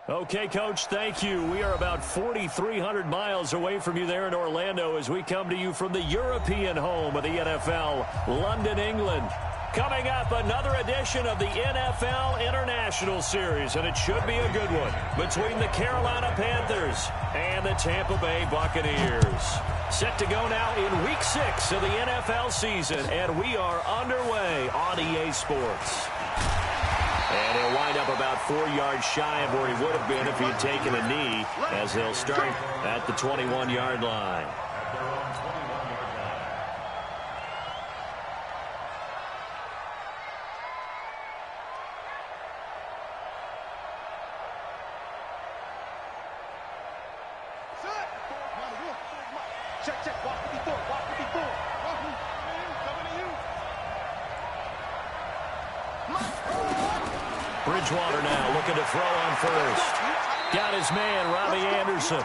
Okay, Coach, thank you. We are about 4,300 miles away from you there in Orlando as we come to you from the European home of the NFL, London, England. Coming up, another edition of the NFL International Series, and it should be a good one, between the Carolina Panthers and the Tampa Bay Buccaneers. Set to go now in Week 6 of the NFL season, and we are underway on EA Sports. And he'll wind up about 4 yards shy of where he would have been if he had taken a knee, as they'll start at the 21-yard line. Bridgewater now looking to throw on first. Got his man, Robbie Anderson.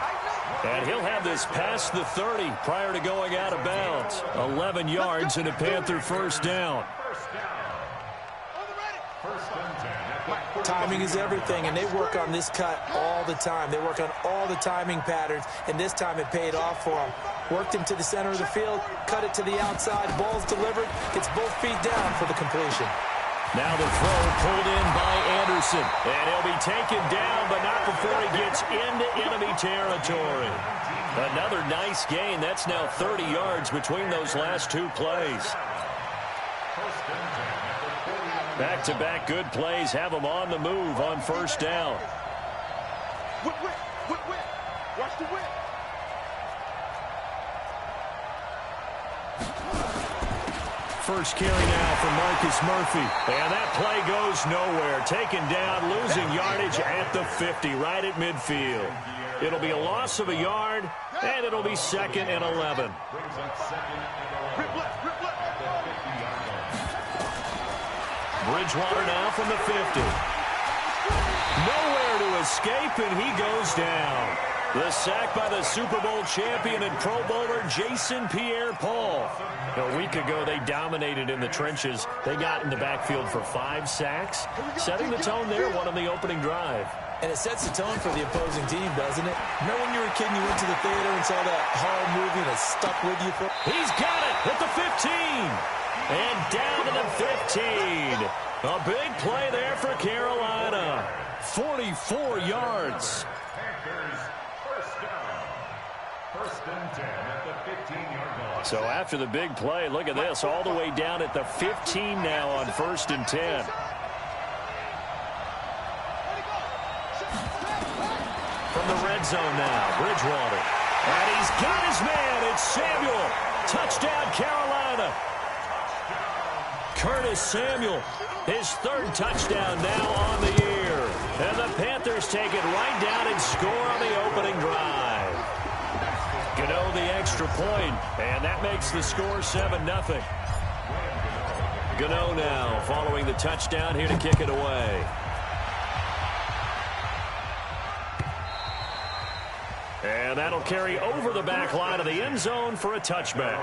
And he'll have this past the 30 prior to going out of bounds. 11 yards and a Panther first down. Timing is everything, and they work on this cut all the time. They work on all the timing patterns, and this time it paid off for them. Worked him to the center of the field, cut it to the outside, ball's delivered, gets both feet down for the completion. Now the throw pulled in by Anderson. And he'll be taken down, but not before he gets into enemy territory. Another nice gain. That's now 30 yards between those last two plays. Back-to-back good plays have them on the move on first down. Watch the whip. First carry now for Marcus Murphy. And that play goes nowhere. Taken down, losing yardage at the 50, right at midfield. It'll be a loss of a yard, and it'll be 2nd and 11. Bridgewater now from the 50. Nowhere to escape, and he goes down. The sack by the Super Bowl champion and Pro Bowler Jason Pierre-Paul. A week ago, they dominated in the trenches. They got in the backfield for 5 sacks, setting the tone there, one on the opening drive. And it sets the tone for the opposing team, doesn't it? Remember when you were a kid and you went to the theater and saw that horror movie and it stuck with you for... He's got it at the 15. And down to the 15. A big play there for Carolina. 44 yards. So after the big play, look at this, all the way down at the 15 now on 1st and 10. From the red zone now, Bridgewater. And he's got his man, it's Samuel. Touchdown, Carolina. Curtis Samuel, his 3rd touchdown now on the year. And the Panthers take it right down and score on the opening drive. Gano the extra point, and that makes the score 7-0. Gano now following the touchdown here to kick it away. And that'll carry over the back line of the end zone for a touchback.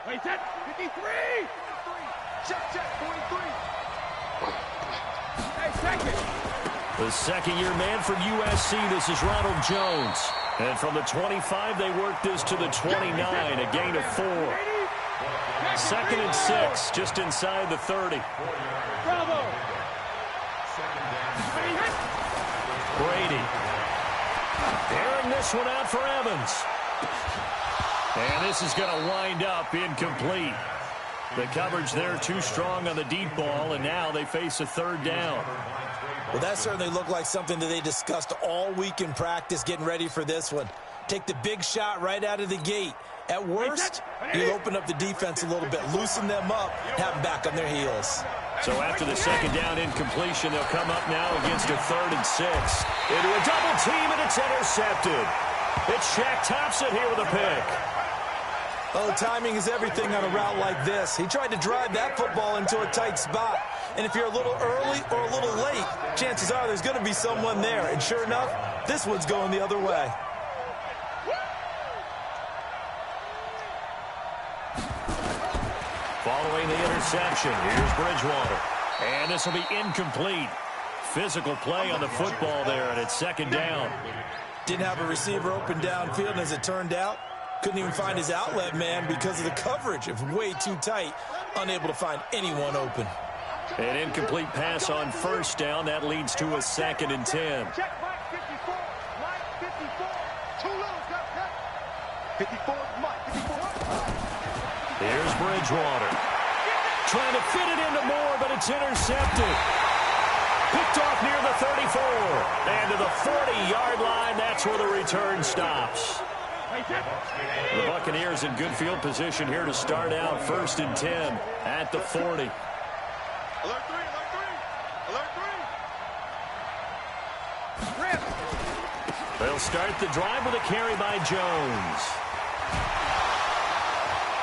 Wait, that 53! Check, 43! Hey, second! The second-year man from USC, this is Ronald Jones. And from the 25, they work this to the 29, a gain of 4. 2nd and 6, just inside the 30. Bravo! Brady. Airing this one out for Evans. And this is going to wind up incomplete. The coverage there too strong on the deep ball, and now they face a 3rd down. Well, that certainly looked like something that they discussed all week in practice getting ready for this one. Take the big shot right out of the gate. At worst, you'll open up the defense a little bit, loosen them up, have them back on their heels. So after the 2nd down incompletion, they'll come up now against a 3rd and 6. Into a double team, and it's intercepted. It's Shaq Thompson here with a pick. Oh, timing is everything on a route like this. He tried to drive that football into a tight spot. And if you're a little early or a little late, chances are there's going to be someone there. And sure enough, this one's going the other way. Following the interception, here's Bridgewater. And this will be incomplete. Physical play on the football there, and it's second down. Didn't have a receiver open downfield, and as it turned out, couldn't even find his outlet man because of the coverage. It was way too tight, unable to find anyone open. An incomplete pass on first down. That leads to a 2nd and 10. Check Mike 54. Mike 54. Too little, cut. 54, Mike 54. Here's Bridgewater. Trying to fit it into Moore, but it's intercepted. Picked off near the 34. And to the 40-yard line, that's where the return stops. The Buccaneers in good field position here to start out 1st and 10 at the 40. Alert 3, alert 3. Alert 3. They'll start the drive with a carry by Jones.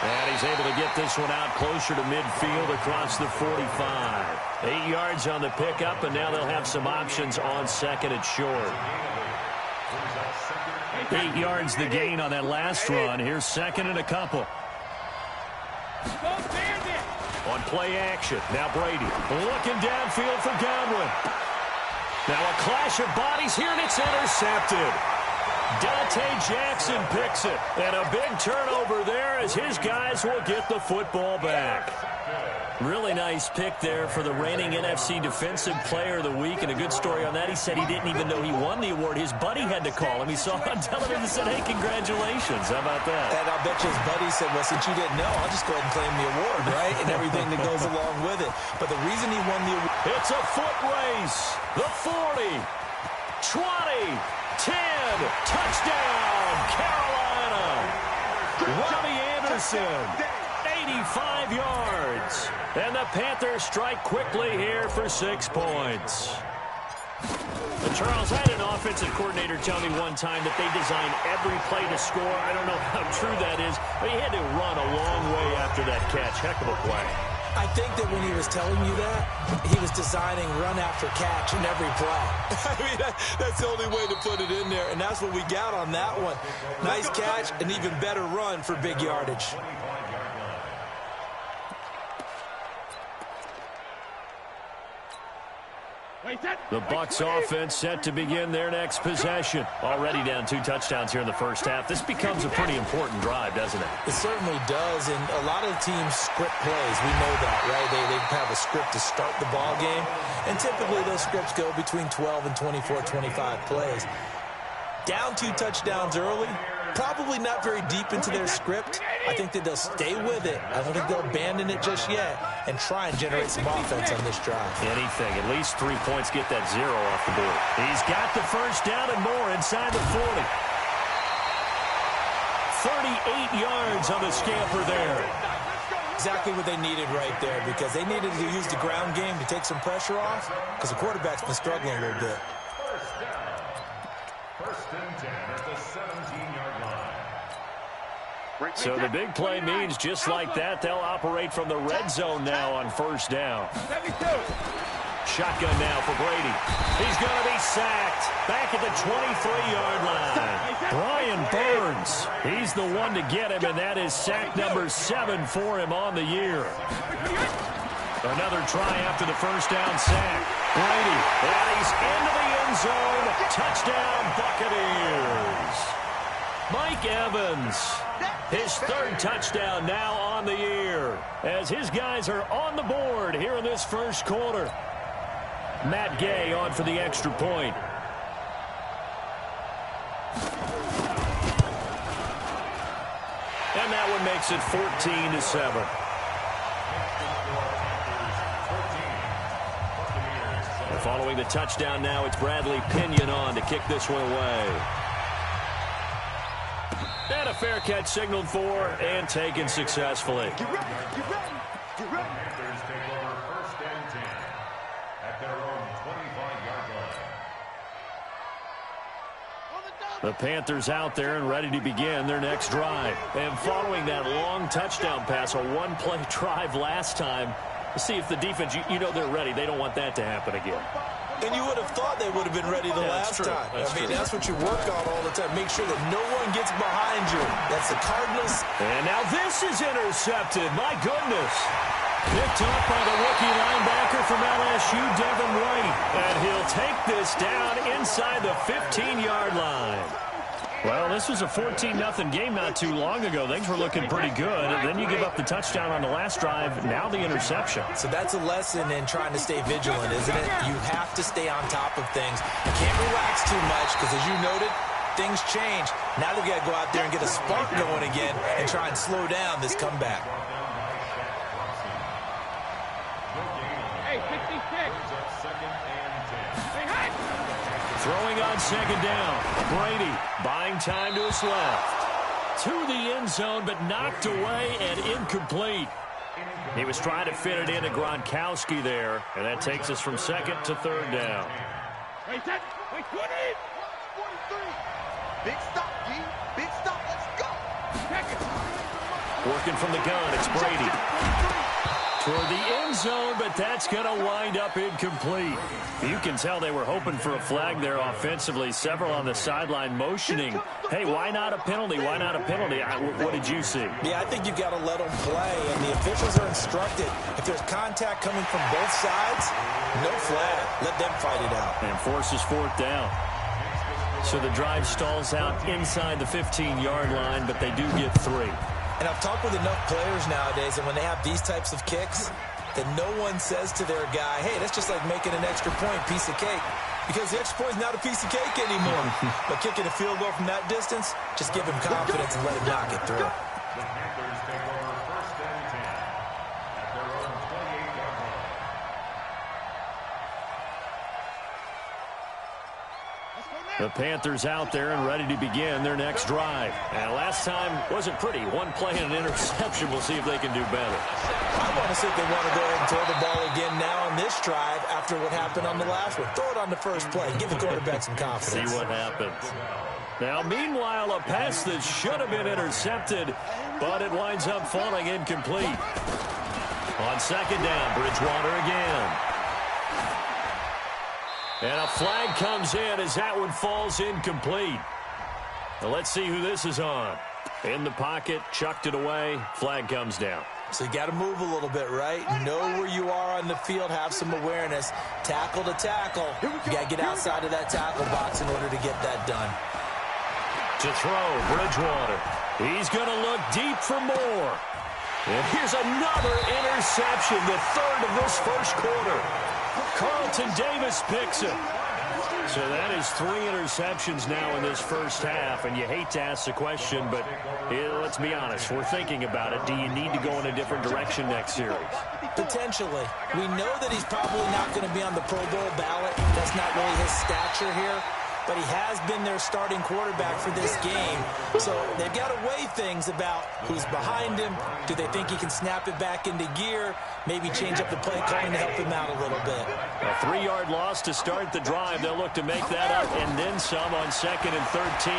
And he's able to get this one out closer to midfield across the 45. 8 yards on the pickup, and now they'll have some options on 2nd and short. 8 yards the gain on that last run. Here's 2nd and a couple. On play action, now Brady looking downfield for Godwin. Now a clash of bodies here, and it's intercepted. Dante Jackson picks it, and a big turnover there as his guys will get the football back. Really nice pick there for the reigning NFC Defensive Player of the Week, and a good story on that. He said he didn't even know he won the award. His buddy had to call him. He saw it on television and said, hey, congratulations. How about that? And I'll bet you his buddy said, well, since you didn't know, I'll just go ahead and claim the award, right? And everything that goes along with it. But the reason he won the award... It's a foot race. The 40, 20, 10, touchdown, Carolina. Robbie Anderson, 85 yards. And the Panthers strike quickly here for 6 points. And Charles, I had an offensive coordinator tell me one time that they design every play to score. I don't know how true that is, but he had to run a long way after that catch. Heck of a play. I think that when he was telling you that, he was designing run after catch in every play. I mean, that's the only way to put it in there, and that's what we got on that one. Nice catch, an even better run for big yardage. The Bucs offense set to begin their next possession. Already down 2 touchdowns here in the first half. This becomes a pretty important drive, doesn't it? It certainly does, and a lot of teams script plays. We know that, right? They have a script to start the ball game, and typically those scripts go between 12 and 24, 25 plays. Down 2 touchdowns early, probably not very deep into their script. I think that they'll stay with it. I don't think they'll abandon it just yet and try and generate some offense on this drive. Anything. At least 3 points get that 0 off the board. He's got the first down and more inside the 40. 38 yards on the scamper there. Exactly what they needed right there, because they needed to use the ground game to take some pressure off, because the quarterback's been struggling a little bit. First and 10 at the 17-yard line. So the big play means just like that, they'll operate from the red zone now on first down. Shotgun now for Brady. He's going to be sacked. Back at the 23-yard line. Brian Burns. He's the one to get him, and that is sack number 7 for him on the year. Another try after the first down sack. Brady, and he's into the end zone. Touchdown, Buccaneers. Mike Evans, his 3rd touchdown now on the year, as his guys are on the board here in this first quarter. Matt Gay on for the extra point. And that one makes it 14-7. Following the touchdown now, it's Bradley Pinion on to kick this one away. And a fair catch signaled for and taken successfully. Get ready. Panthers take over first and 10 at their own 25-yard line. The Panthers out there and ready to begin their next drive. And following that long touchdown pass, a one-play drive last time, see if the defense, you know they're ready. They don't want that to happen again. And you would have thought they would have been ready the last time. That's what you work on all the time. Make sure that no one gets behind you. That's the Cardinals. And now this is intercepted. My goodness. Picked up by the rookie linebacker from LSU, Devin White. And he'll take this down inside the 15-yard line. Well, this was a 14-0 game not too long ago. Things were looking pretty good. And then you give up the touchdown on the last drive. Now the interception. So that's a lesson in trying to stay vigilant, isn't it? You have to stay on top of things. You can't relax too much because, as you noted, things change. Now they've got to go out there and get a spark going again and try and slow down this comeback. Hey, 66. Throwing on second down. Brady buying time to his left. To the end zone, but knocked away and incomplete. He was trying to fit it into Gronkowski there, and that takes us from second to third down. Wait, 20. Big stop, D. Big stop. Let's go. Working from the gun, it's Brady. Toward the end zone, but that's going to wind up incomplete. You can tell they were hoping for a flag there offensively. Several on the sideline motioning, hey, why not a penalty? Why not a penalty? What did you see? Yeah, I think you got to let them play, and the officials are instructed. If there's contact coming from both sides, no flag. Let them fight it out. And forces fourth down. So the drive stalls out inside the 15-yard line, but they do get 3. And I've talked with enough players nowadays, and when they have these types of kicks, that no one says to their guy, hey, that's just like making an extra point, piece of cake. Because the extra point is not a piece of cake anymore. But kicking a field goal from that distance, just give him confidence and let him knock it through. The Panthers take over first and 10 at their own 28-yard line. The Panthers out there and ready to begin their next drive. And last time wasn't pretty. One play and an interception. We'll see if they can do better. I want to see if they want to go ahead and throw the ball again now on this drive after what happened on the last one. Throw it on the first play. Give the quarterback some confidence. See what happens. Now, meanwhile, a pass that should have been intercepted, but it winds up falling incomplete. On second down, Bridgewater again. And a flag comes in as that one falls incomplete. Now let's see who this is on. In the pocket, chucked it away, flag comes down. So you got to move a little bit, right? Know where you are on the field, have some awareness. Tackle to tackle. You got to get outside of that tackle box in order to get that done. To throw, Bridgewater. He's going to look deep for more. And here's another interception, the third of this first quarter. Carlton Davis picks it. So that is 3 interceptions now in this first half, and you hate to ask the question, but let's be honest, we're thinking about it. Do you need to go in a different direction next series? Potentially. We know that he's probably not going to be on the Pro Bowl ballot. That's not really his stature here. But he has been their starting quarterback for this game. So they've got to weigh things about who's behind him. Do they think he can snap it back into gear? Maybe change up the play calling to help him out a little bit. A 3-yard loss to start the drive. They'll look to make that up and then some on 2nd and 13.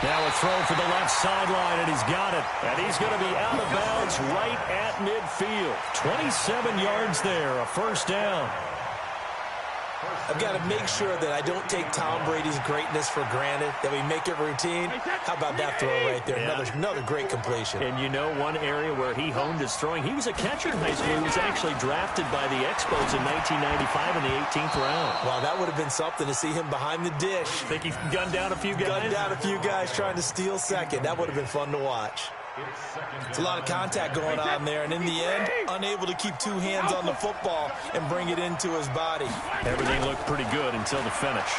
Now a throw for the left sideline, and he's got it. And he's going to be out of bounds right at midfield. 27 yards there, a first down. I've got to make sure that I don't take Tom Brady's greatness for granted, that we make it routine. How about that throw right there? Yeah. Another great completion. And you know one area where he honed his throwing, he was a catcher in high school. He was actually drafted by the Expos in 1995 in the 18th round. Wow, that would have been something to see him behind the dish. Think he gunned down a few guys? Gunned down a few guys trying to steal second. That would have been fun to watch. It's a lot of contact going on there, and in the end, unable to keep 2 hands on the football and bring it into his body. Everything looked pretty good until the finish.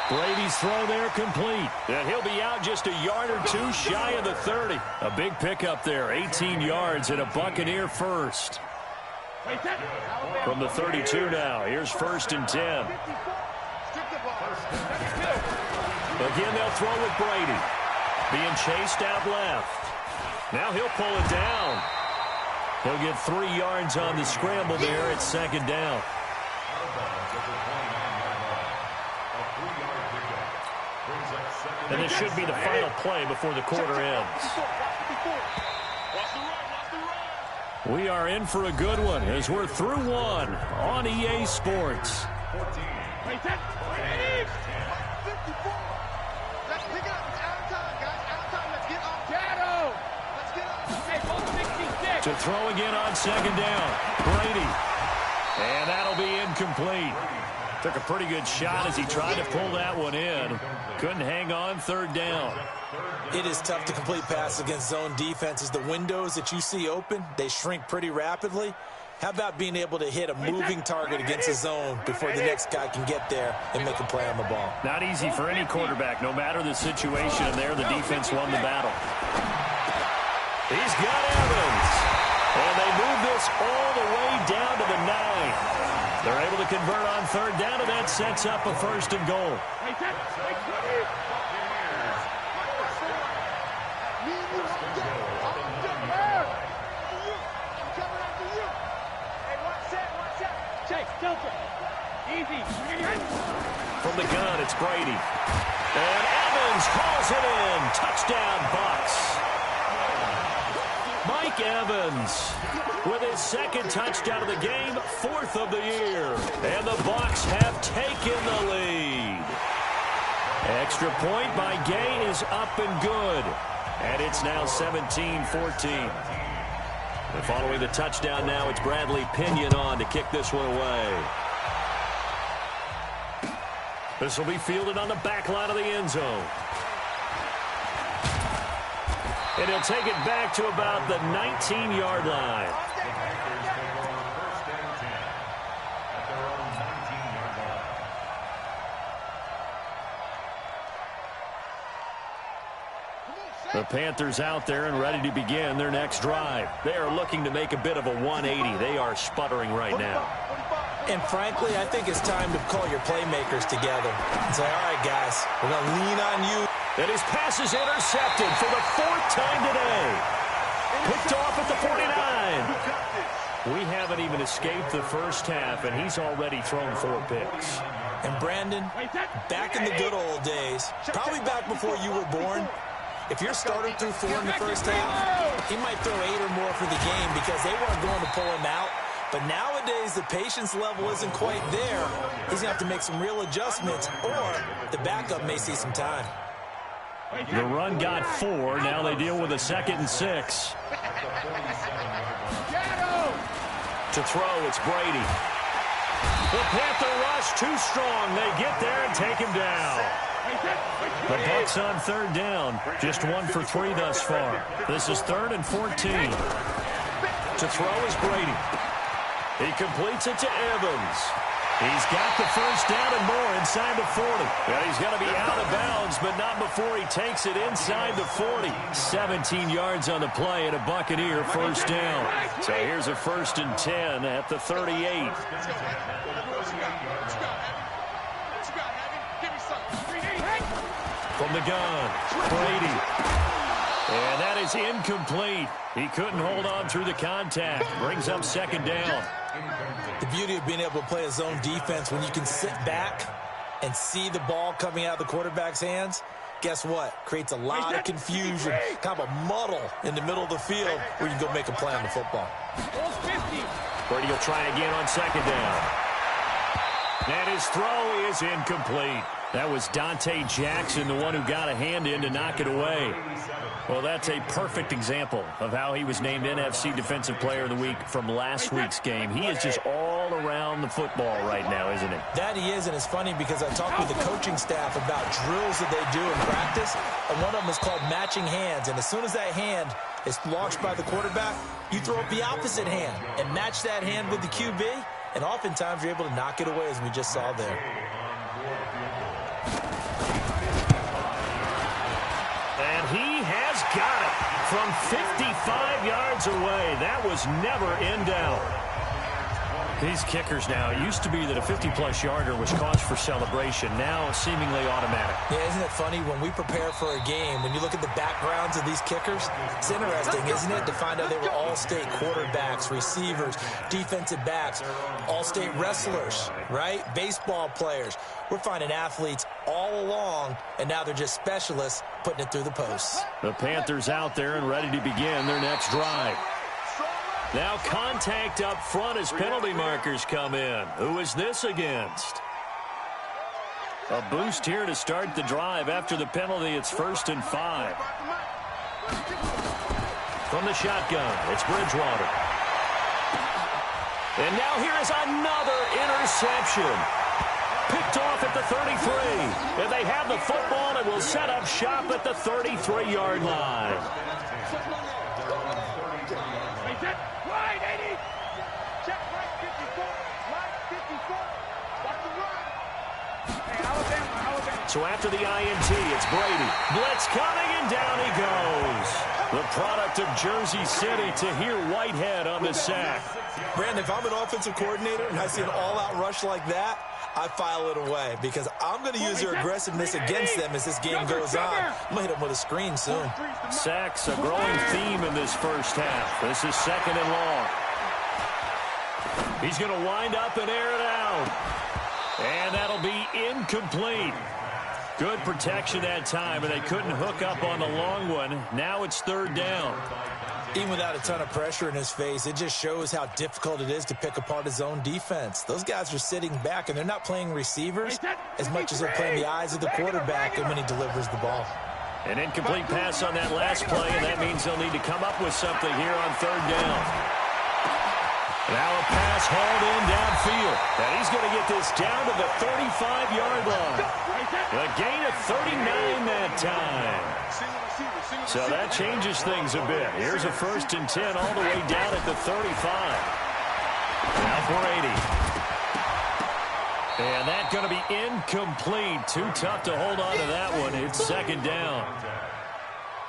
Brady's throw there complete. And he'll be out just a yard or 2 shy of the 30. A big pickup there, 18 yards and a Buccaneer first. From the 32 now, here's 1st and 10. Again, they'll throw with Brady. Being chased out left. Now he'll pull it down. He'll get 3 yards on the scramble there at 2nd down. And this should be the final play before the quarter ends. We are in for a good one as we're through one on EA Sports. 54. Let's pick it up. It's out of time, guys. Out of time. Let's get off. Shadow. Let's get off. Hey, ball 66. To throw again on second down. Brady. And that'll be incomplete. Took a pretty good shot as he tried to pull that one in. Couldn't hang on third down. It is tough to complete passes against zone defenses. The windows that you see open, they shrink pretty rapidly. How about being able to hit a moving target against a zone before the next guy can get there and make a play on the ball? Not easy for any quarterback, no matter the situation. And there, the defense won the battle. He's got Evans. And they move this all the way down to the 9. They're able to convert on third down, and that sets up a first and goal. From the gun, it's Brady. And Evans hauls it in. Touchdown, Bucs. Mike Evans with his second touchdown of the game, 4th of the year. And the Bucs have taken the lead. Extra point by Gay is up and good. And it's now 17-14. And following the touchdown now, it's Bradley Pinion on to kick this one away. This will be fielded on the back line of the end zone. And he'll take it back to about the 19-yard line. The Panthers out there and ready to begin their next drive. They are looking to make a bit of a 180. They are sputtering right now. And frankly, I think it's time to call your playmakers together and say, all right, guys, we're going to lean on you. And his pass is intercepted for the 4th time today. Picked off at the 49. We haven't even escaped the first half, and he's already thrown 4 picks. And Brandon, back in the good old days, probably back before you were born, if your starter threw 4 in the first half, he might throw 8 or more for the game because they weren't going to pull him out. But nowadays, the patience level isn't quite there. He's going to have to make some real adjustments, or the backup may see some time. The run got 4. Now they deal with a 2nd and 6. To throw, it's Brady. The Panther rush too strong. They get there and take him down. The Bucs on third down. Just 1 for 3 thus far. This is 3rd and 14. To throw is Brady. He completes it to Evans. He's got the first down and more inside the 40. Well, he's going to be out of bounds, but not before he takes it inside the 40. 17 yards on the play and a Buccaneer first down. So here's a 1st and 10 at the 38. From the gun, Brady. And that is incomplete. He couldn't hold on through the contact. Brings up 2nd down. The beauty of being able to play a zone defense when you can sit back and see the ball coming out of the quarterback's hands, guess what? Creates a lot of confusion, kind of a muddle in the middle of the field where you can go make a play on the football. Brady will try again on 2nd down. And his throw is incomplete. That was Dante Jackson, the one who got a hand in to knock it away. Well, that's a perfect example of how he was named NFC Defensive Player of the Week from last week's game. He is just all around the football right now, isn't he? That he is, and it's funny because I talked with the coaching staff about drills that they do in practice, and one of them is called matching hands. And as soon as that hand is launched by the quarterback, you throw up the opposite hand and match that hand with the QB, and oftentimes you're able to knock it away, as we just saw there. And he has got it from 55 yards away. That was never in doubt. These kickers now, it used to be that a 50-plus yarder was cause for celebration. Now seemingly automatic. Yeah, isn't it funny when we prepare for a game, when you look at the backgrounds of these kickers, it's interesting, isn't it, to find out they were all-state quarterbacks, receivers, defensive backs, all-state wrestlers, right? Baseball players. We're finding athletes all along, and now they're just specialists putting it through the posts. The Panthers out there and ready to begin their next drive. Now contact up front as penalty markers come in. Who is this against? A boost here to start the drive. After the penalty, it's 1st and 5. From the shotgun, it's Bridgewater. And now here is another interception. Picked off at the 33. If they have the football, it will set up shop at the 33-yard line. Wide 80. Check right 54. Right 54. Watch the run. Hey, Alabama. So after the INT, it's Brady. Blitz coming, and down he goes. The product of Jersey City, Tahir Whitehead on the sack. Brandon, if I'm an offensive coordinator and I see an all-out rush like that, I file it away because I'm going to use their aggressiveness against them as this game goes on. I'm going to hit them with a screen soon. Sacks, a growing theme in this first half. This is 2nd and long. He's going to wind up and air it out. And that'll be incomplete. Good protection that time, and they couldn't hook up on the long one. Now it's 3rd down. Even without a ton of pressure in his face, it just shows how difficult it is to pick apart his own defense. Those guys are sitting back, and they're not playing receivers as much as they're playing the eyes of the quarterback and when he delivers the ball. An incomplete pass on that last play, and that means they'll need to come up with something here on 3rd down. Now a pass hauled in downfield. And he's going to get this down to the 35-yard line. A gain of 39 that time. So that changes things a bit. Here's a 1st and 10 all the way down at the 35. Now for 80. And that's going to be incomplete. Too tough to hold on to that one. It's 2nd down.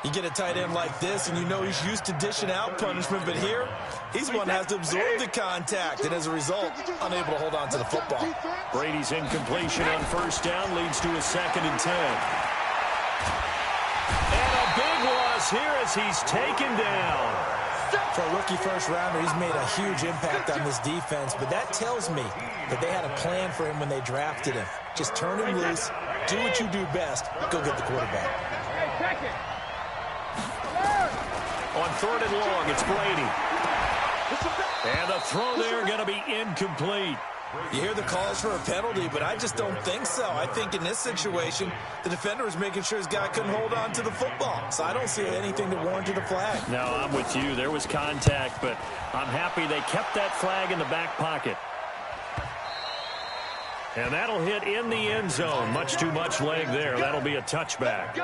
You get a tight end like this, and you know he's used to dishing out punishment, but here, he's the one that has to absorb the contact, and as a result, unable to hold on to the football. Brady's incompletion on 1st down leads to a 2nd and 10. And a big loss here as he's taken down. For a rookie first-rounder, he's made a huge impact on this defense, but that tells me that they had a plan for him when they drafted him. Just turn him loose, do what you do best, go get the quarterback. On 3rd and long, it's Brady. And the throw there going to be incomplete. You hear the calls for a penalty, but I just don't think so. I think in this situation, the defender was making sure his guy couldn't hold on to the football. So I don't see anything to warrant the flag. No, I'm with you. There was contact, but I'm happy they kept that flag in the back pocket. And that'll hit in the end zone. Much too much leg there. That'll be a touchback.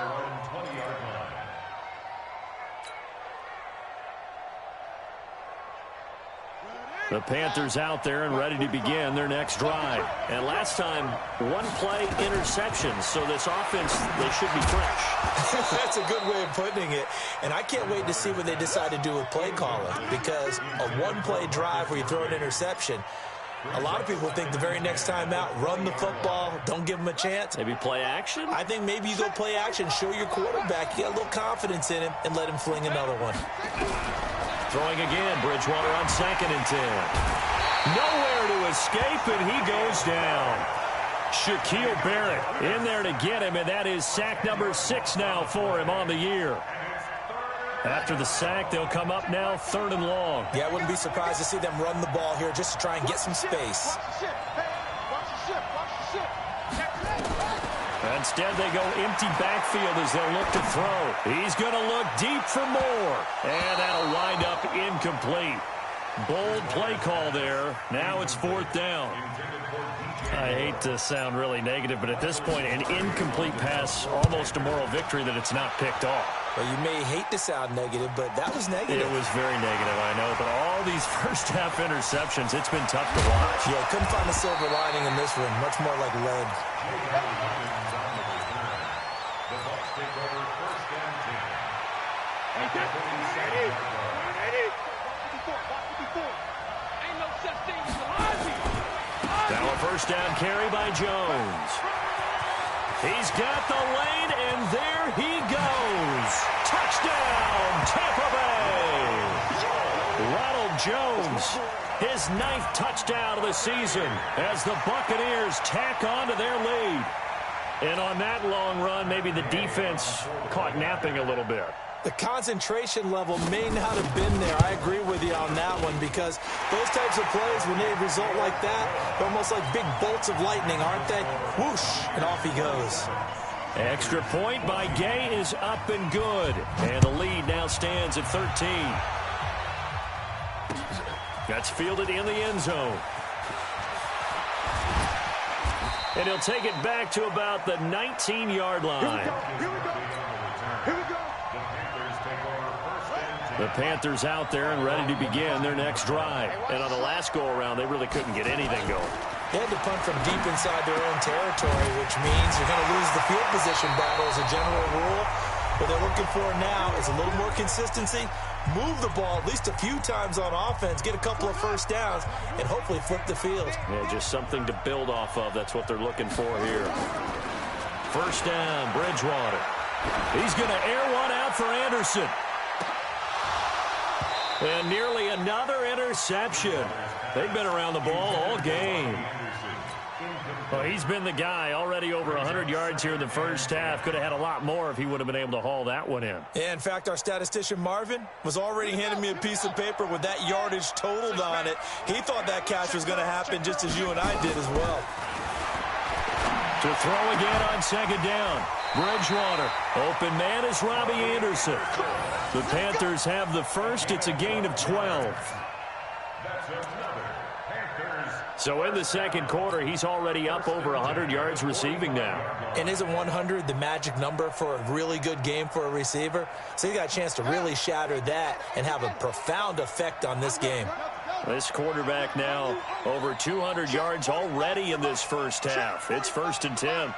The Panthers out there and ready to begin their next drive. And last time, 1-play interception. So this offense, they should be fresh. That's a good way of putting it. And I can't wait to see what they decide to do with play calling. Because a 1-play drive where you throw an interception, a lot of people think the very next time out, run the football, don't give them a chance. Maybe play action? I think maybe you go play action, show your quarterback, you got a little confidence in him, and let him fling another one. Throwing again, Bridgewater on 2nd and 10. Nowhere to escape, and he goes down. Shaquille Barrett in there to get him, and that is sack number 6 now for him on the year. After the sack, they'll come up now 3rd and long. Yeah, I wouldn't be surprised to see them run the ball here just to try and get some space. Instead, they go empty backfield as they'll look to throw. He's going to look deep for more. And that'll wind up incomplete. Bold play call there. Now it's 4th down. I hate to sound really negative, but at this point, an incomplete pass, almost a moral victory that it's not picked off. Well, you may hate to sound negative, but that was negative. It was very negative, I know. But all these first-half interceptions, it's been tough to watch. Yeah, couldn't find a silver lining in this one. Much more like lead. Now a 1st down carry by Jones. He's got the lane, and there he goes. Touchdown, Tampa Bay. Ronald Jones, his 9th touchdown of the season as the Buccaneers tack on to their lead. And on that long run, maybe the defense caught napping a little bit. The concentration level may not have been there. I agree with you on that one because those types of plays, when they result like that, they're almost like big bolts of lightning, aren't they? Whoosh, and off he goes. Extra point by Gay is up and good. And the lead now stands at 13. That's fielded in the end zone. And he'll take it back to about the 19-yard line. Here we go. Here we go. The Panthers out there and ready to begin their next drive. And on the last go-around, they really couldn't get anything going. They had to punt from deep inside their own territory, which means you're going to lose the field position battle as a general rule. What they're looking for now is a little more consistency, move the ball at least a few times on offense, get a couple of first downs, and hopefully flip the field. Yeah, just something to build off of. That's what they're looking for here. First down, Bridgewater. He's going to air one out for Anderson. And nearly another interception. They've been around the ball all game. Well, he's been the guy, already over 100 yards here in the first half. Could have had a lot more if he would have been able to haul that one in. Yeah, in fact, our statistician Marvin was already handing me a piece of paper with that yardage totaled on it. He thought that catch was going to happen just as you and I did as well. To throw again on second down. Bridgewater. Open man is Robbie Anderson. The Panthers have the first. It's a gain of 12. So in the second quarter, he's already up over 100 yards receiving now. And isn't 100 the magic number for a really good game for a receiver? So he got a chance to really shatter that and have a profound effect on this game. This quarterback now over 200 yards already in this first half. It's 1st and 10.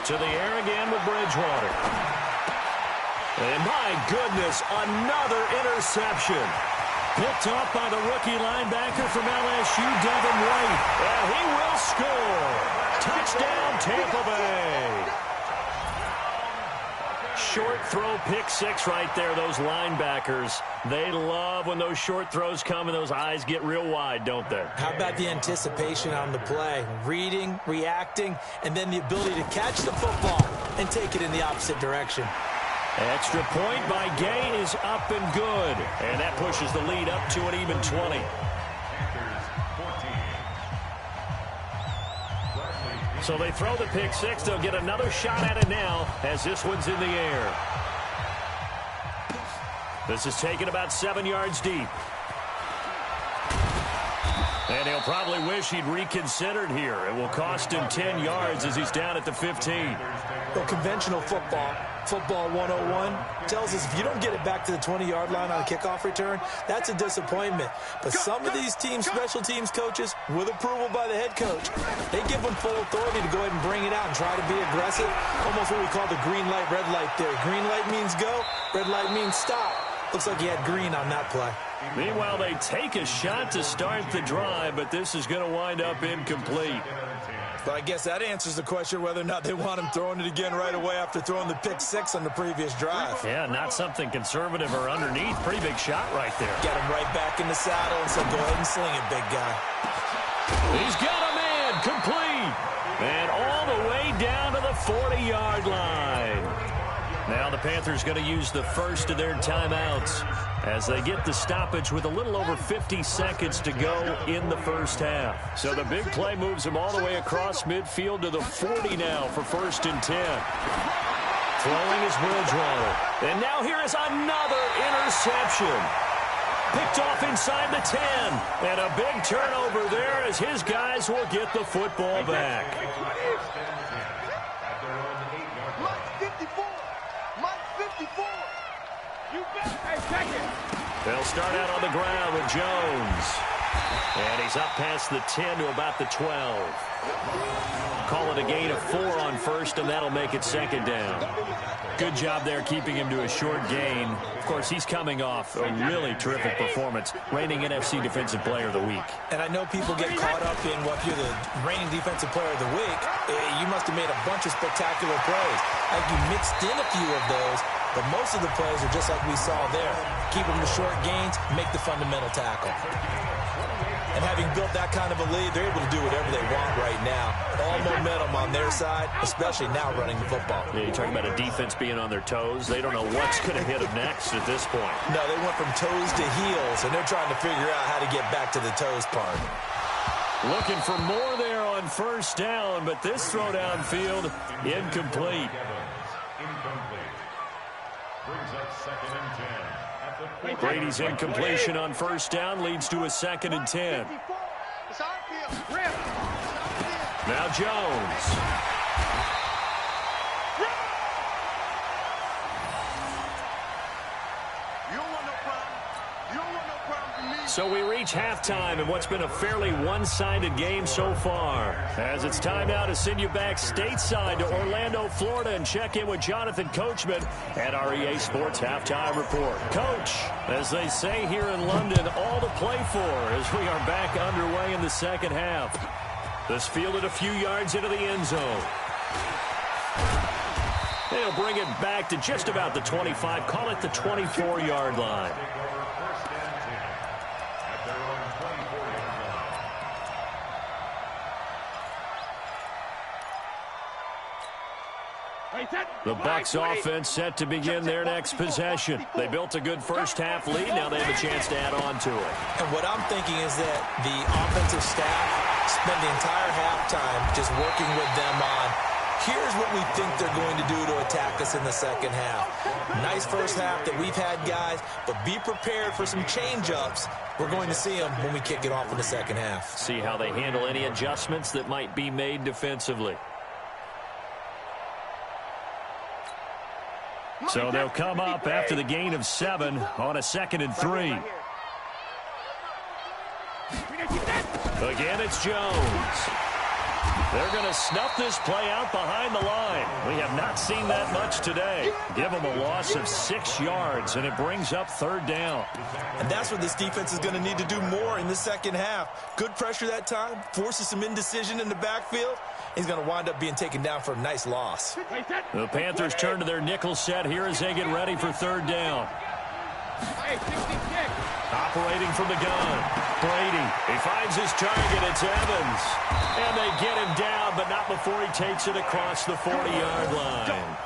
To the air again with Bridgewater. And my goodness, another interception. Picked off by the rookie linebacker from LSU, Devin White. And he will score. Touchdown, Tampa Bay. Short throw, pick six right there, those linebackers. They love when those short throws come and those eyes get real wide, don't they? How about the anticipation on the play? Reading, reacting, and then the ability to catch the football and take it in the opposite direction. Extra point by Gay is up and good. And that pushes the lead up to an even 20. So they throw the pick six. They'll get another shot at it now as this one's in the air. This is taken about 7 yards deep. And he'll probably wish he'd reconsidered here. It will cost him 10 yards as he's down at the 15. Well, conventional football 101, tells us if you don't get it back to the 20-yard line on a kickoff return, that's a disappointment. But some of these teams, special teams coaches, with approval by the head coach, they give them full authority to go ahead and bring it out and try to be aggressive. Almost what we call the green light, red light theory. Green light means go, red light means stop. Looks like he had green on that play. Meanwhile, they take a shot to start the drive, but this is going to wind up incomplete. But I guess that answers the question whether or not they want him throwing it again right away after throwing the pick six on the previous drive. Yeah, not something conservative or underneath. Pretty big shot right there. Got him right back in the saddle and said, go ahead and sling it, big guy. He's got a man, complete. And all the way down to the 40-yard line. Now the Panthers going to use the first of their timeouts as they get the stoppage with a little over 50 seconds to go in the first half. So the big play moves them all the way across midfield to the 40 now for 1st and 10. Throwing is Bridgewater. And now here is another interception. Picked off inside the 10. And a big turnover there as his guys will get the football back. They'll start out on the ground with Jones. And he's up past the 10 to about the 12. Call it a gain of 4 on first, and that'll make it 2nd down. Good job there keeping him to a short gain. Of course, he's coming off a really terrific performance, reigning NFC Defensive Player of the Week. And I know people get caught up in what you're the reigning Defensive Player of the Week. You must have made a bunch of spectacular plays. Like you mixed in a few of those, but most of the plays are just like we saw there. Keep them to short gains, make the fundamental tackle. And having built that kind of a lead, they're able to do whatever they want right now. All momentum on their side, especially now running the football. Yeah, you're talking about a defense being on their toes. They don't know what's going to hit them next at this point. No, they went from toes to heels, and they're trying to figure out how to get back to the toes part. Looking for more there on first down, but this throw downfield, incomplete. Incomplete. Brings up 2nd and 10 at the 40. Brady's incompletion on first down leads to a 2nd and 10. It's our field. Rip. Now Jones. You don't want no problem. You don't want no problem from me. So we reach halftime in what's been a fairly one-sided game so far. As it's time now to send you back stateside to Orlando, Florida, and check in with Jonathan Coachman at our EA Sports Halftime Report. Coach, as they say here in London, all to play for as we are back underway in the second half. This fielded a few yards into the end zone. They'll bring it back to just about the 25, call it the 24-yard line. The Bucs offense set to begin their next possession. They built a good first half lead. Now they have a chance to add on to it. And what I'm thinking is that the offensive staff spent the entire halftime just working with them on, here's what we think they're going to do to attack us in the second half. Nice first half that we've had, guys, but be prepared for some change-ups. We're going to see them when we kick it off in the second half. See how they handle any adjustments that might be made defensively. So they'll come up after the gain of 7 on a 2nd and 3. Again, it's Jones. They're going to snuff this play out behind the line. We have not seen that much today. Give them a loss of 6 yards, and it brings up 3rd down. And that's what this defense is going to need to do more in the second half. Good pressure that time, forces some indecision in the backfield. He's going to wind up being taken down for a nice loss. The Panthers turn to their nickel set here as they get ready for 3rd down. Operating from the gun, Brady. He finds his target. It's Evans. And they get him down, but not before he takes it across the 40-yard line.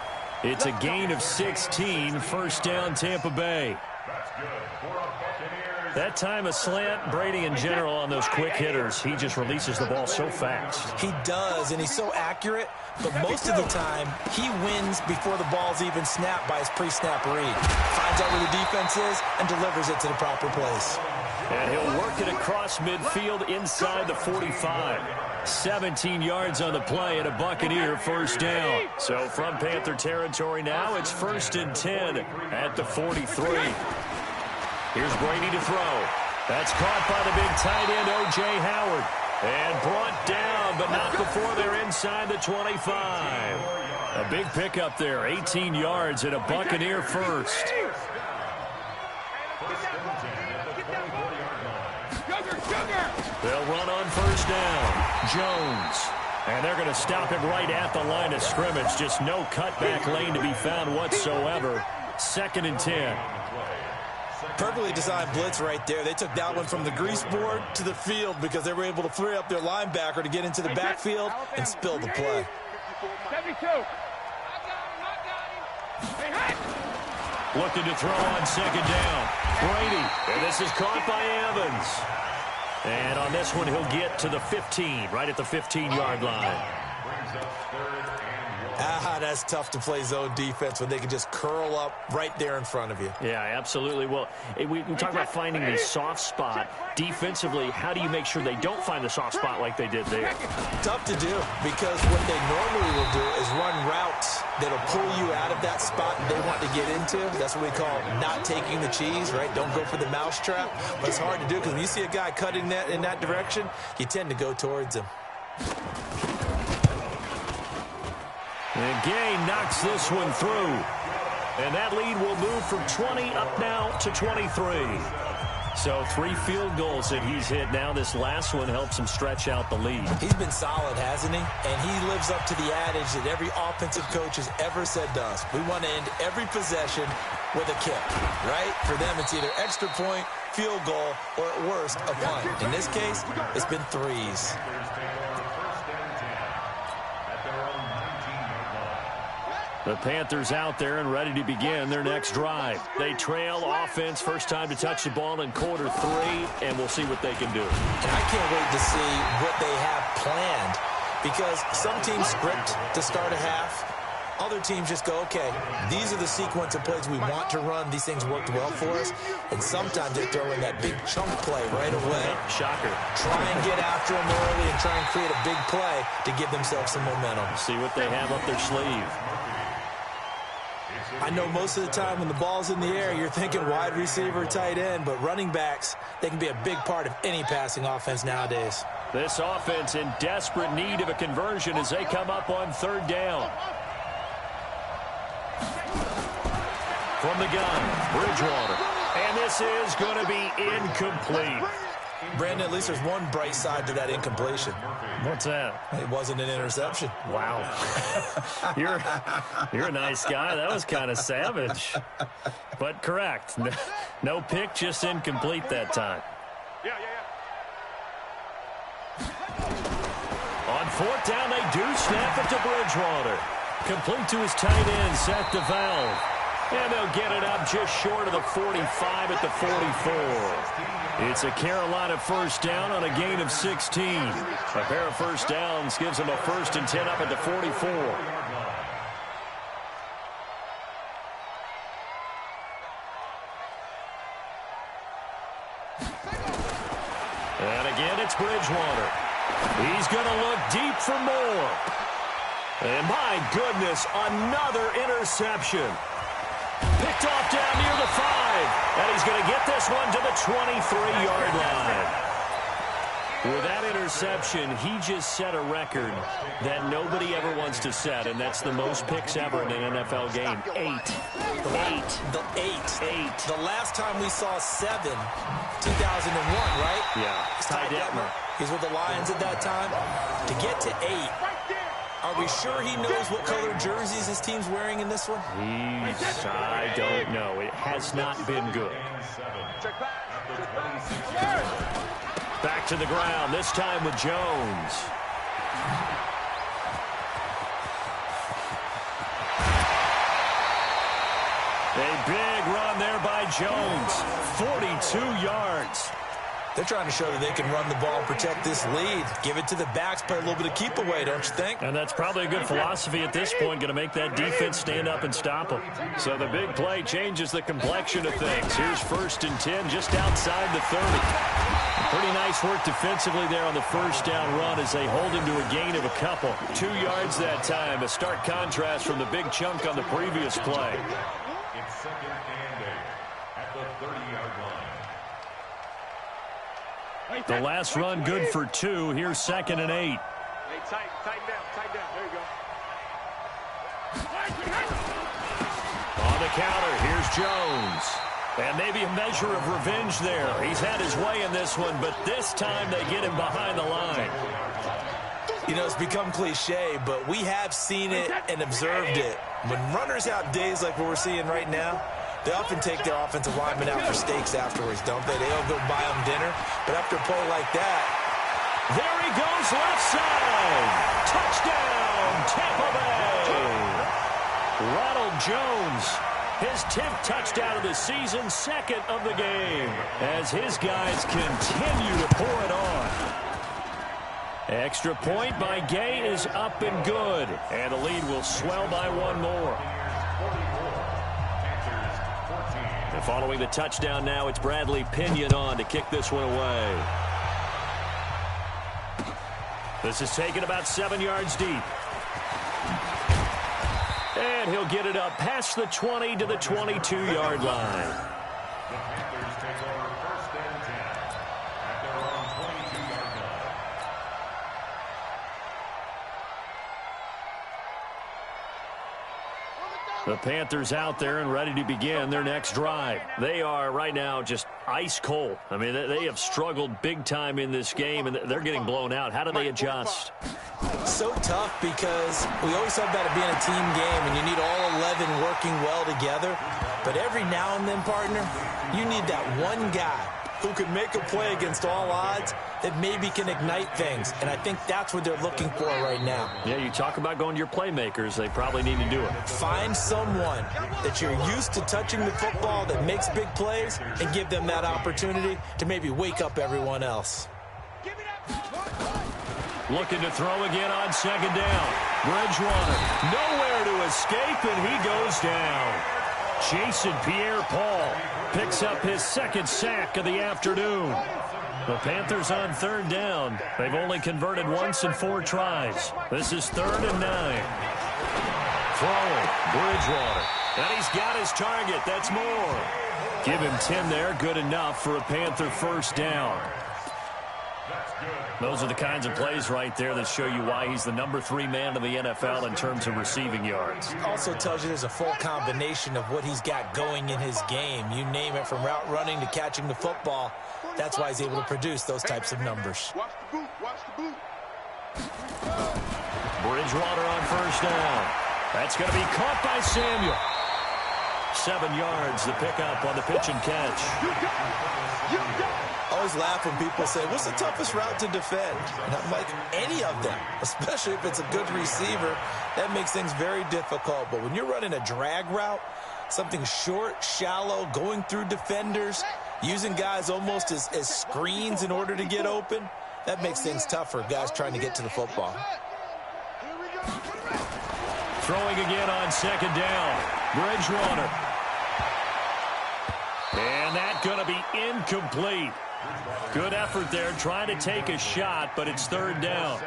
It's a gain of 16, 1st down, Tampa Bay. That time a slant, Brady in general on those quick hitters, he just releases the ball so fast. He does, and he's so accurate, but most of the time he wins before the ball's even snapped by his pre-snap read. Finds out where the defense is and delivers it to the proper place. And he'll work it across midfield inside the 45. 17 yards on the play and a Buccaneer 1st down. So from Panther territory now, it's 1st and 10 at the 43. Here's Brady to throw. That's caught by the big tight end, O.J. Howard. And brought down, but not before they're inside the 25. A big pickup there, 18 yards and a Buccaneer 1st. They'll run on 1st down. Jones. And they're going to stop him right at the line of scrimmage. Just no cutback lane to be found whatsoever. 2nd and 10. Perfectly designed blitz right there. They took that one from the grease board to the field because they were able to free up their linebacker to get into the backfield and spill the play. 72. Looking to throw on 2nd down. Brady. And this is caught by Evans. And on this one, he'll get to the 15, right at the 15-yard line. That's tough to play zone defense when they can just curl up right there in front of you. Yeah, absolutely. Well, we talk about finding the soft spot. Defensively, how do you make sure they don't find the soft spot like they did there? Tough to do because what they normally will do is run routes that'll pull you out of that spot they want to get into. That's what we call not taking the cheese, right? Don't go for the mousetrap. But it's hard to do because when you see a guy cutting that in that direction, you tend to go towards him. And Gay knocks this one through. And that lead will move from 20 up now to 23. So 3 field goals that he's hit now. This last one helps him stretch out the lead. He's been solid, hasn't he? And he lives up to the adage that every offensive coach has ever said to us. We want to end every possession with a kick, right? For them, it's either extra point, field goal, or at worst, a punt. In this case, it's been threes. The Panthers out there and ready to begin their next drive. They trail offense, first time to touch the ball in quarter 3, and we'll see what they can do. And I can't wait to see what they have planned, because some teams script to start a half. Other teams just go, okay, these are the sequence of plays we want to run. These things worked well for us. And sometimes they throw in that big chunk play right away. Shocker. Try and get after them early and try and create a big play to give themselves some momentum. See what they have up their sleeve. I know most of the time when the ball's in the air, you're thinking wide receiver, tight end, but running backs, they can be a big part of any passing offense nowadays. This offense in desperate need of a conversion as they come up on 3rd down. From the gun, Bridgewater. And this is going to be incomplete. Brandon, at least there's one bright side to that incompletion. What's that? It wasn't an interception. Wow. You're a nice guy. That was kind of savage. But correct. No pick, just incomplete that time. On 4th down, they do snap it to Bridgewater. Complete to his tight end, Seth DeValve. And they'll get it up just short of the 45 at the 44. It's a Carolina first down on a gain of 16. A pair of first downs gives them a 1st and 10 up at the 44. And again, it's Bridgewater. He's going to look deep for more. And my goodness, another interception. Picked off down near the 5. And he's going to get this one to the 23-yard line. With that interception, he just set a record that nobody ever wants to set, and that's the most picks ever in an NFL game. 8. The last time we saw 7, 2001, right? Yeah. Ty Detmer. He's with the Lions at that time. To get to 8. Are we sure he knows what color jerseys his team's wearing in this one? I don't know. It has not been good. Back to the ground, this time with Jones. A big run there by Jones. 42 yards. They're trying to show that they can run the ball and protect this lead. Give it to the backs, play a little bit of keep away, don't you think? And that's probably a good philosophy at this point, going to make that defense stand up and stop them. So the big play changes the complexion of things. Here's 1st and 10 just outside the 30. Pretty nice work defensively there on the first down run as they hold him to a gain of a couple. 2 yards that time, a stark contrast from the big chunk on the previous play. It's 2nd and 8 at the 30-yard line. The last run good for 2. Here's 2nd and 8. Hey, tighten down. There you go. On the counter, here's Jones. And maybe a measure of revenge there. He's had his way in this one, but this time they get him behind the line. You know, it's become cliche, but we have seen it and observed it. When runners have days like what we're seeing right now, they often take their offensive linemen out for steaks afterwards, don't they? They all go buy them dinner. But after a play like that, there he goes left side. Touchdown, Tampa Bay. Ronald Jones, his 10th touchdown of the season, 2nd of the game, as his guys continue to pour it on. Extra point by Gay is up and good, and the lead will swell by 1 more. And following the touchdown now, it's Bradley Pinion on to kick this one away. This is taken about 7 yards deep. And he'll get it up past the 20 to the 22-yard line. The Panthers take over 1st and 10 at their own 22-yard line. On the down The Panthers out there and ready to begin their next drive. They are right now just ice cold. I mean, they have struggled big time in this game, and they're getting blown out. How do they adjust? So tough because we always talk about it being a team game, and you need all 11 working well together. But every now and then, partner, you need that one guy who can make a play against all odds that maybe can ignite things. And I think that's what they're looking for right now. Yeah, you talk about going to your playmakers. They probably need to do it. Find someone that you're used to touching the football that makes big plays and give them that opportunity to maybe wake up everyone else. Looking to throw again on second down. Bridgewater nowhere to escape, and he goes down. Jason Pierre-Paul picks up his second sack of the afternoon. The Panthers on third down. They've only converted once in 4 tries. This is 3rd and 9. Throwing, Bridgewater. And he's got his target. That's more. Give him 10 there. Good enough for a Panther first down. Those are the kinds of plays right there that show you why he's the number 3 man of the NFL in terms of receiving yards. Also tells you there's a full combination of what he's got going in his game. You name it, from route running to catching the football. That's why he's able to produce those types of numbers. Watch the boot. Watch the boot. Bridgewater on first down. That's going to be caught by Samuel. 7 yards, the pickup on the pitch and catch. I always laugh when people say, what's the toughest route to defend? And I'm like, any of them, especially if it's a good receiver. That makes things very difficult. But when you're running a drag route, something short, shallow, going through defenders, using guys almost as screens in order to get open, that makes things tough for guys trying to get to the football. Throwing again on second down. Bridgewater. And that's going to be incomplete. Good effort there, trying to take a shot, but it's 3rd down.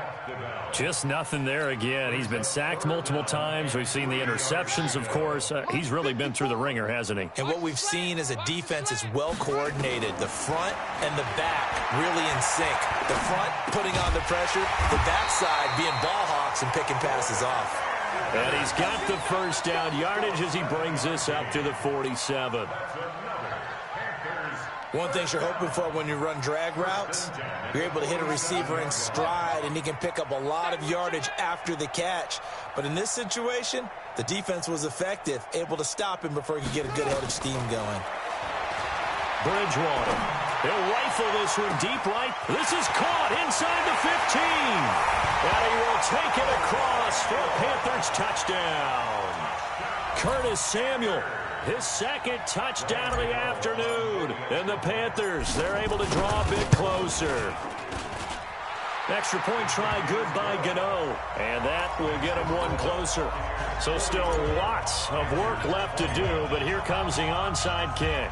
Just nothing there again. He's been sacked multiple times. We've seen the interceptions, of course. He's really been through the ringer, hasn't he? And what we've seen is a defense is well coordinated. The front and the back really in sync. The front putting on the pressure, the backside being ball hawks and picking passes off. And he's got the first down yardage as he brings this up to the 47. One thing you're hoping for when you run drag routes, you're able to hit a receiver in stride, and he can pick up a lot of yardage after the catch. But in this situation, the defense was effective, able to stop him before he could get a good head of steam going. Bridgewater. He'll rifle this one deep right. This is caught inside the 15. And he will take it across for a Panthers touchdown. Curtis Samuel. His second touchdown of the afternoon. And the Panthers, they're able to draw a bit closer. Extra point try good by Gano. And that will get him one closer. So still lots of work left to do, but here comes the onside kick.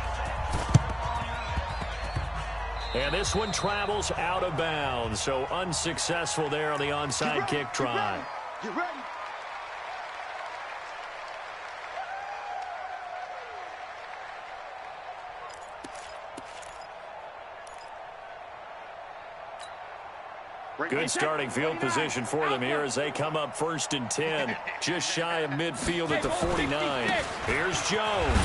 And this one travels out of bounds. So unsuccessful there on the onside kick try. Get ready. Good starting field position for them here as they come up 1st and 10. Just shy of midfield at the 49. Here's Jones.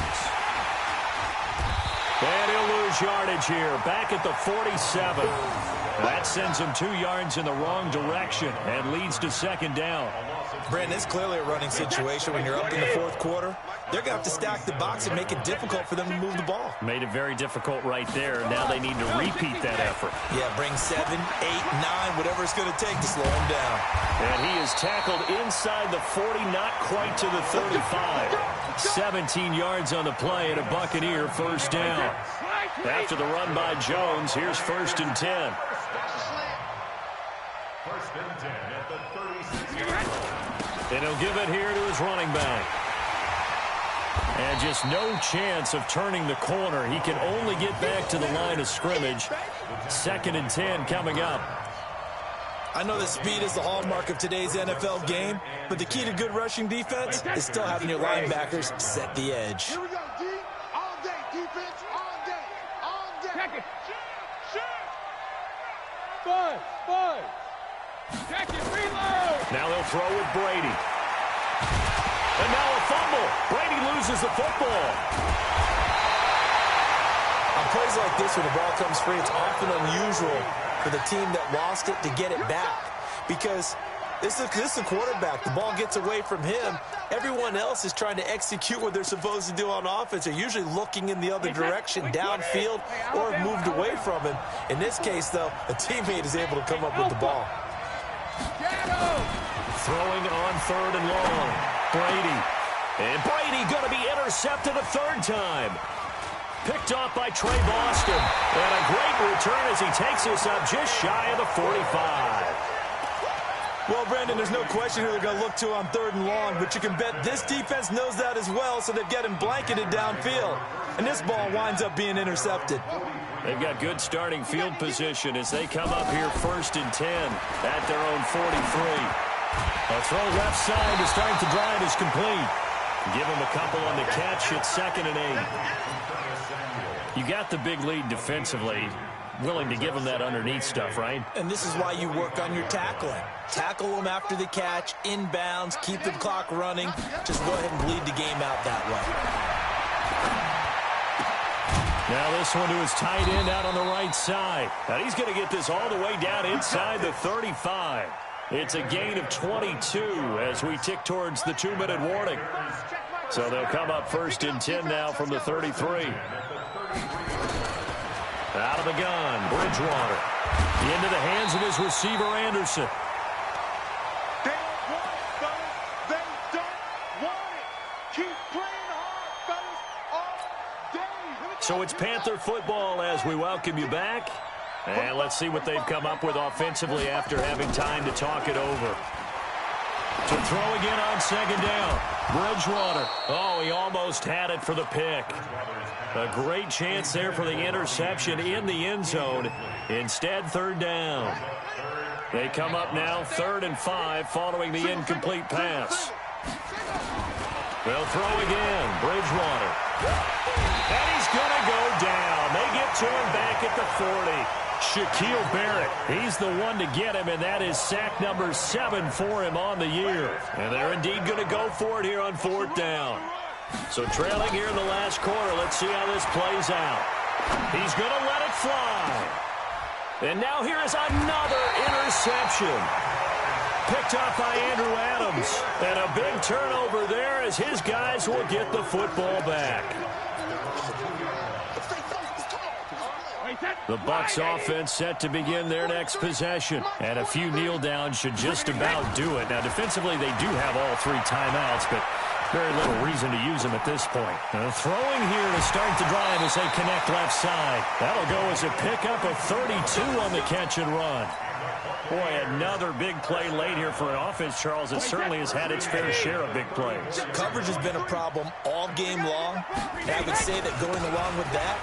And he'll lose yardage here. Back at the 47. That sends him 2 yards in the wrong direction and leads to 2nd down. Brandon, it's clearly a running situation when you're up in the 4th quarter. They're going to have to stack the box and make it difficult for them to move the ball. Made it very difficult right there. Now they need to repeat that effort. Yeah, bring 7, 8, 9, whatever it's going to take to slow him down. And he is tackled inside the 40, not quite to the 35. 17 yards on the play and a Buccaneer first down. After the run by Jones, here's 1st and 10. 1st and 10 at the 36. And he'll give it here to his running back. And just no chance of turning the corner. He can only get back to the line of scrimmage. 2nd and 10 coming up. I know that speed is the hallmark of today's NFL game, but the key to good rushing defense is still having your linebackers set the edge. Here we go, D. All day, defense, all day, all day. Check it. Five. Check it, reload. Now they'll throw with Brady. And now a fumble. Brady loses the football. On plays like this, when the ball comes free, it's often unusual for the team that lost it to get it back. Because this is a quarterback. The ball gets away from him. Everyone else is trying to execute what they're supposed to do on offense. They're usually looking in the other direction, downfield, or have moved away from him. In this case, though, a teammate is able to come up with the ball. Throwing on 3rd and long. Brady. And Brady going to be intercepted a 3rd time. Picked off by Trey Boston. And a great return as he takes us up just shy of the 45. Well, Brandon, there's no question who they're going to look to on 3rd and long, but you can bet this defense knows that as well, so they're getting blanketed downfield. And this ball winds up being intercepted. They've got good starting field position as they come up here 1st and 10 at their own 43. A throw left side to start the drive is complete. Give him a couple on the catch. It's 2nd and 8. You got the big lead defensively. Willing to give them that underneath stuff, right? And this is why you work on your tackling. Tackle them after the catch, inbounds, keep the clock running. Just go ahead and bleed the game out that way. Now this one to his tight end out on the right side. Now he's going to get this all the way down inside the 35. It's a gain of 22 as we tick towards the 2-minute warning. So they'll come up 1st and 10 now from the 33. Out of the gun, Bridgewater. Into the hands of his receiver, Anderson. They don't want it, fellas. They don't want it. Keep playing hard, fellas, all day. So it's Panther football as we welcome you back. And let's see what they've come up with offensively after having time to talk it over. To throw again on 2nd down. Bridgewater. Oh, he almost had it for the pick. A great chance there for the interception in the end zone. Instead, 3rd down. They come up now 3rd and 5 following the incomplete pass. They'll throw again. Bridgewater. And he's going to go down. They get to him back at the 40. Shaquille Barrett, he's the one to get him, and that is sack number 7 for him on the year. And they're indeed going to go for it here on 4th down. So trailing here in the last quarter, let's see how this plays out. He's going to let it fly. And now here is another interception. Picked off by Andrew Adams. And a big turnover there as his guys will get the football back. The Bucs offense set to begin their next possession. And a few kneel downs should just about do it. Now, defensively, they do have all 3 timeouts, but very little reason to use them at this point. Throwing here to start the drive as they connect left side. That'll go as a pickup of 32 on the catch and run. Boy, another big play late here for an offense, Charles, that certainly has had its fair share of big plays. Coverage has been a problem all game long. And I would say that going along with that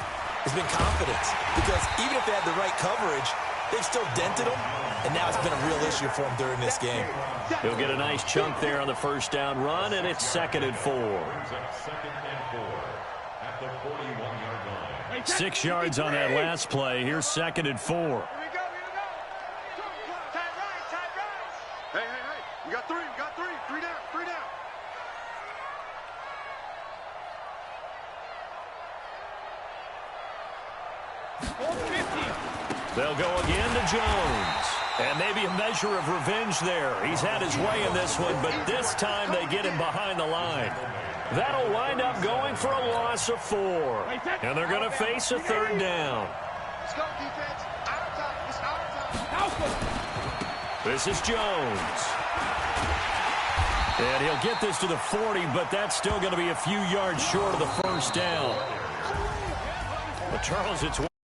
has been confidence. Because even if they had the right coverage, they've still dented them. And now it's been a real issue for them during this game. He'll get a nice chunk there on the 1st down run, and it's 2nd and 4. 6 yards on that last play. Here's 2nd and 4. Here we go. Tight right. Hey. We got 3. We got 3. 3 down. 3 down. They'll go again to Jones. And maybe a measure of revenge there. He's had his way in this one, but this time they get him behind the line. That'll wind up going for a loss of 4. And they're going to face a 3rd down. Let's go, defense. Our time. It's our time. This is Jones. And he'll get this to the 40, but that's still going to be a few yards short of the 1st down. Well, Charles, it's one